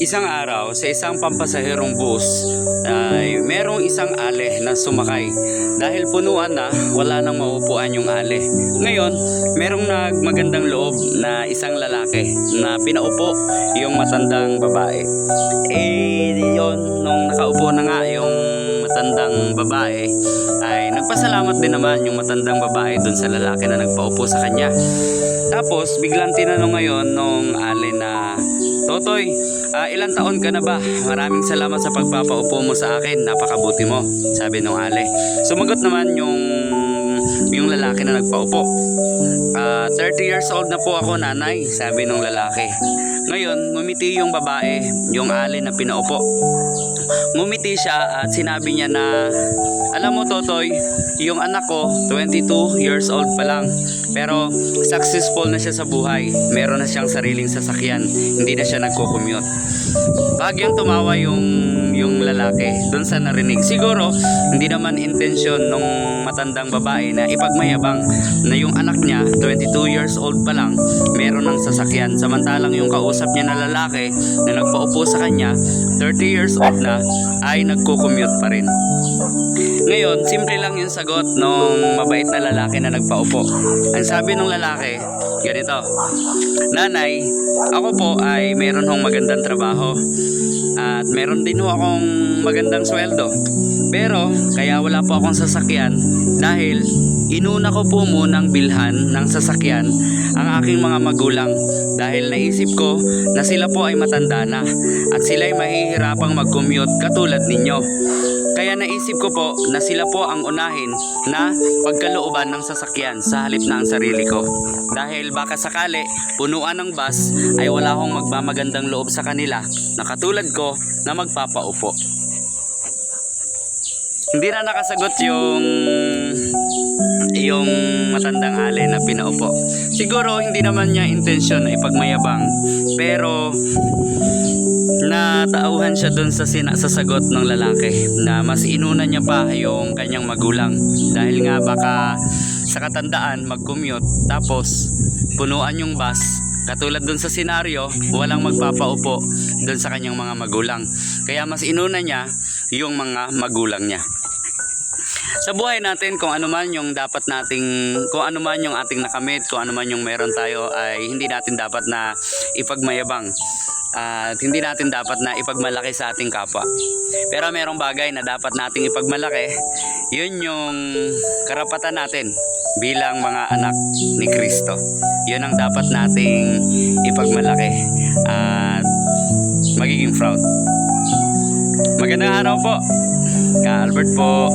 Isang araw, sa isang pampasaherong bus, ay merong isang ale na sumakay. Dahil punuan na, wala nang maupuan yung ale. Ngayon, merong nagmagandang loob na isang lalaki na pinaupo yung matandang babae. Yun, nung nakaupo na nga yung matandang babae, ay nagpasalamat din naman yung matandang babae dun sa lalaki na nagpaupo sa kanya. Tapos, biglang tinanong ngayon nung ale na, "Totoy, ilang taon ka na ba? Maraming salamat sa pagpapaupo mo sa akin. Napakabuti mo," sabi nung ale. Sumagot naman yung lalaki na nagpaupo. 30 years old na po ako, nanay," sabi nung lalaki. Ngayon, ngumiti yung babae, yung ale na pinaupo. Ngumiti siya at sinabi niya na, "Alam mo, Totoy, yung anak ko 22 years old pa lang, pero successful na siya sa buhay. Meron na siyang sariling sasakyan, hindi na siya nagko-commute." Bagyang tumawa yung lalaki doon sa narinig. Siguro hindi naman intensyon nung matandang babae na ipagmayabang na yung anak niya 22 years old pa lang meron ng sasakyan, samantalang yung kausap niya na lalaki na nagpaupo sa kanya 30 years old na ay nagko-commute pa rin. Ngayon, simple lang yung sagot nung mabait na lalaki na nagpaupo. Ang sabi ng lalaki, ganito, "Nanay, ako po ay meron hong magandang trabaho at meron din ho akong magandang sweldo. Pero kaya wala po akong sasakyan dahil inuna ko po munang bilhan ng sasakyan ang aking mga magulang dahil naisip ko na sila po ay matanda na at sila'y mahihirapang mag-commute katulad ninyo. Kaya naisip ko po na sila po ang unahin na pagkalooban ng sasakyan sa halip na ang sarili ko. Dahil baka sakali, punuan ng bus ay wala akong magmamagandang loob sa kanila na katulad ko na magpapaupo." Hindi na nakasagot yung matandang ale na pinaupo. Siguro hindi naman niya intensyon na ipagmayabang, pero natauhan siya dun sa sagot ng lalaki na mas inuna niya pa yung kanyang magulang dahil nga baka sa katandaan mag-commute tapos punuan yung bus, katulad dun sa senaryo walang magpapaupo dun sa kanyang mga magulang, kaya mas inuna niya yung mga magulang niya. Sa buhay natin, kung ano man yung dapat nating, kung ano man yung ating nakamit, kung ano man yung meron tayo, ay hindi natin dapat na ipagmayabang at hindi natin dapat na ipagmalaki sa ating kapwa. Pero merong bagay na dapat nating ipagmalaki, yun yung karapatan natin bilang mga anak ni Kristo. Yun ang dapat nating ipagmalaki at magiging proud. Magandang araw po, Ka Albert po.